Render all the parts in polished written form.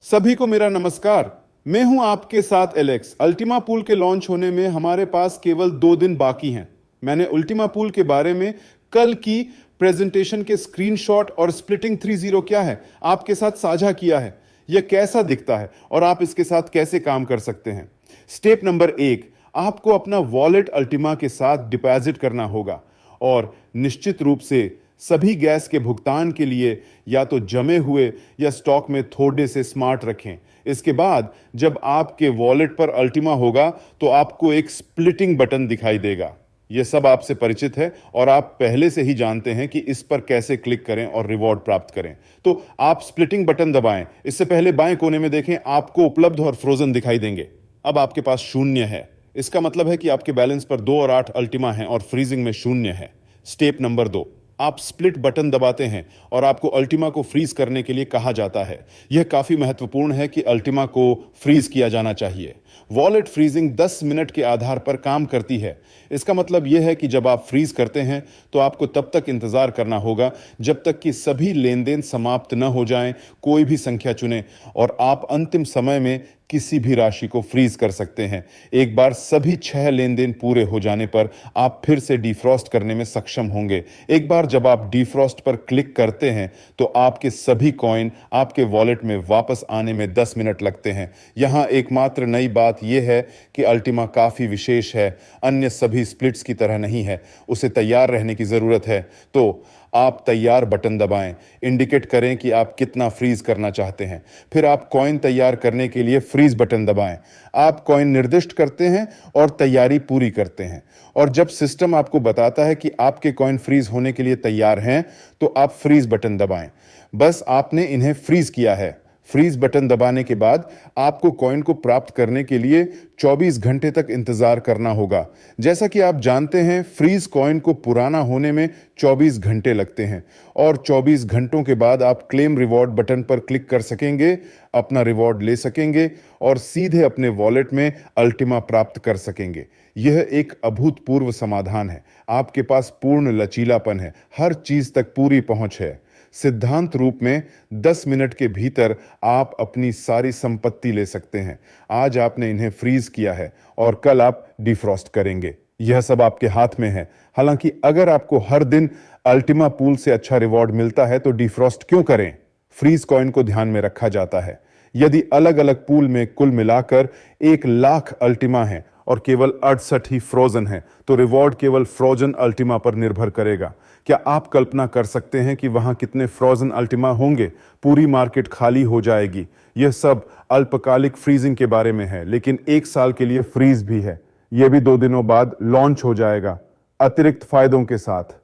सभी को मेरा नमस्कार। मैं हूं आपके साथ एलेक्स। अल्टीमा पूल के लॉन्च होने में हमारे पास केवल 2 दिन बाकी हैं। मैंने अल्टीमा पूल के बारे में कल की प्रेजेंटेशन के स्क्रीनशॉट और स्प्लिटिंग 3.0 क्या है आपके साथ साझा किया है। यह कैसा दिखता है और आप इसके साथ कैसे काम कर सकते हैं। स्टेप नंबर 1, आपको अपना वॉलेट अल्टीमा के साथ डिपॉजिट करना होगा और निश्चित रूप से सभी गैस के भुगतान के लिए या तो जमे हुए या स्टॉक में थोड़े से स्मार्ट रखें। इसके बाद जब आपके वॉलेट पर अल्टीमा होगा तो आपको एक स्प्लिटिंग बटन दिखाई देगा। यह सब आपसे परिचित है और आप पहले से ही जानते हैं कि इस पर कैसे क्लिक करें और रिवॉर्ड प्राप्त करें। तो आप स्प्लिटिंग बटन दबाएं। इससे पहले बाएं कोने में देखें, आपको उपलब्ध और फ्रोजन दिखाई देंगे। अब आपके पास 0 है। इसका मतलब है कि आपके बैलेंस पर 2 और 8 अल्टीमा है और फ्रीजिंग में 0 है। स्टेप नंबर 2, आप स्प्लिट बटन दबाते हैं और आपको अल्टीमा को फ्रीज करने के लिए कहा जाता है। यह काफी महत्वपूर्ण है कि अल्टीमा को फ्रीज किया जाना चाहिए। वॉलेट फ्रीजिंग 10 मिनट के आधार पर काम करती है। इसका मतलब यह है कि जब आप फ्रीज करते हैं तो आपको तब तक इंतजार करना होगा जब तक कि सभी लेन देन समाप्त न हो जाएं। कोई भी संख्या चुनें और आप अंतिम समय में किसी भी राशि को फ्रीज कर सकते हैं। एक बार सभी 6 लेन देन पूरे हो जाने पर आप फिर से डिफ्रॉस्ट करने में सक्षम होंगे। एक बार जब आप डिफ्रॉस्ट पर क्लिक करते हैं तो आपके सभी कॉइन आपके वॉलेट में वापस आने में 10 मिनट लगते हैं। यहां एकमात्र नई बात यह है कि अल्टीमा काफी विशेष है, अन्य सभी स्प्लिट्स की तरह नहीं है। उसे तैयार रहने की जरूरत है। तो आप तैयार बटन दबाएं, इंडिकेट करें कि आप कितना फ्रीज करना चाहते हैं। फिर आप कॉइन तैयार करने के लिए फ्रीज बटन दबाएं। आप कॉइन निर्दिष्ट करते हैं और तैयारी पूरी करते हैं। और जब सिस्टम आपको बताता है कि आपके कॉइन फ्रीज होने के लिए तैयार हैं तो आप फ्रीज बटन दबाएं। बस आपने इन्हें फ्रीज किया है। फ्रीज बटन दबाने के बाद आपको कॉइन को प्राप्त करने के लिए 24 घंटे तक इंतजार करना होगा। जैसा कि आप जानते हैं, फ्रीज कॉइन को पुराना होने में 24 घंटे लगते हैं और 24 घंटों के बाद आप क्लेम रिवॉर्ड बटन पर क्लिक कर सकेंगे, अपना रिवॉर्ड ले सकेंगे और सीधे अपने वॉलेट में अल्टीमा प्राप्त कर सकेंगे। यह एक अभूतपूर्व समाधान है। आपके पास पूर्ण लचीलापन है, हर चीज तक पूरी पहुंच है। सिद्धांत रूप में 10 मिनट के भीतर आप अपनी सारी संपत्ति ले सकते हैं। आज आपने इन्हें फ्रीज किया है और कल आप डिफ्रॉस्ट करेंगे। यह सब आपके हाथ में है। हालांकि अगर आपको हर दिन अल्टीमा पूल से अच्छा रिवॉर्ड मिलता है तो डिफ्रॉस्ट क्यों करें? फ्रीज कॉइन को ध्यान में रखा जाता है। यदि अलग अलग पूल में कुल मिलाकर 1,00,000 अल्टीमा है और केवल 68 ही फ्रोजन है तो रिवॉर्ड केवल फ्रोजन अल्टीमा पर निर्भर करेगा। क्या आप कल्पना कर सकते हैं कि वहां कितने फ्रोजन अल्टीमा होंगे? पूरी मार्केट खाली हो जाएगी। यह सब अल्पकालिक फ्रीजिंग के बारे में है, लेकिन 1 साल के लिए फ्रीज भी है। यह भी 2 दिनों बाद लॉन्च हो जाएगा अतिरिक्त फायदों के साथ।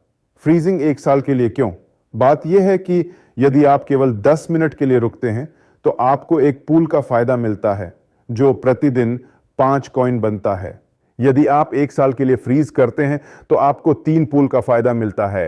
फ्रीजिंग 1 साल के लिए क्यों? बात यह है कि यदि आप केवल 10 मिनट के लिए रुकते हैं तो आपको एक पूल का फायदा मिलता है जो प्रतिदिन 5 कॉइन बनता है। यदि आप 1 साल के लिए फ्रीज करते हैं तो आपको 3 पूल का फायदा मिलता है।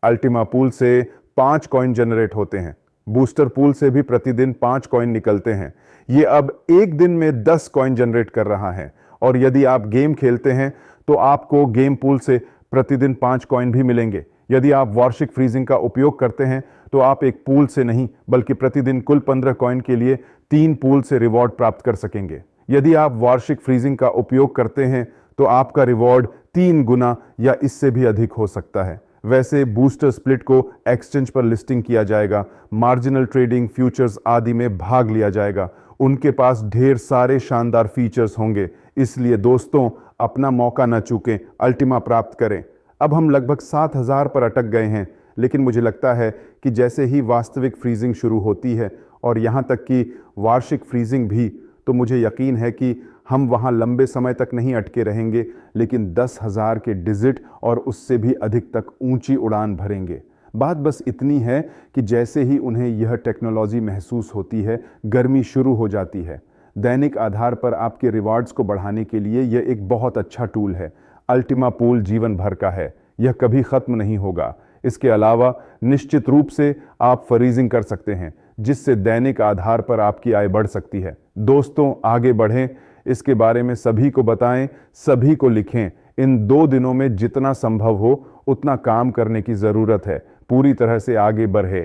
अल्टीमा पूल से 5 कॉइन जनरेट होते हैं। बूस्टर पूल से भी प्रतिदिन 5 कॉइन निकलते हैं। यह अब एक दिन में 10 कॉइन जनरेट कर रहा है। और यदि आप गेम खेलते हैं तो आपको गेम पूल से प्रतिदिन 5 कॉइन भी मिलेंगे। यदि आप वार्षिक फ्रीजिंग का उपयोग करते हैं तो आप एक पूल से नहीं बल्कि प्रतिदिन कुल 15 कॉइन के लिए 3 पूल से रिवॉर्ड प्राप्त कर सकेंगे। यदि आप वार्षिक फ्रीजिंग का उपयोग करते हैं तो आपका रिवॉर्ड 3 गुना या इससे भी अधिक हो सकता है। वैसे बूस्टर स्प्लिट को एक्सचेंज पर लिस्टिंग किया जाएगा, मार्जिनल ट्रेडिंग, फ्यूचर्स आदि में भाग लिया जाएगा। उनके पास ढेर सारे शानदार फीचर्स होंगे। इसलिए दोस्तों, अपना मौका न चूकें, अल्टीमा प्राप्त करें। अब हम लगभग 7,000 पर अटक गए हैं, लेकिन मुझे लगता है कि जैसे ही वास्तविक फ्रीजिंग शुरू होती है और यहाँ तक कि वार्षिक फ्रीजिंग भी, तो मुझे यकीन है कि हम वहाँ लंबे समय तक नहीं अटके रहेंगे, लेकिन 10,000 के डिजिट और उससे भी अधिक तक ऊंची उड़ान भरेंगे। बात बस इतनी है कि जैसे ही उन्हें यह टेक्नोलॉजी महसूस होती है, गर्मी शुरू हो जाती है। दैनिक आधार पर आपके रिवार्ड्स को बढ़ाने के लिए यह एक बहुत अच्छा टूल है। अल्टीमा पूल जीवन भर का है, यह कभी ख़त्म नहीं होगा। इसके अलावा निश्चित रूप से आप फ्रीजिंग कर सकते हैं, जिससे दैनिक आधार पर आपकी आय बढ़ सकती है। दोस्तों, आगे बढ़ें, इसके बारे में सभी को बताएं, सभी को लिखें। इन 2 दिनों में जितना संभव हो उतना काम करने की ज़रूरत है। पूरी तरह से आगे बढ़े।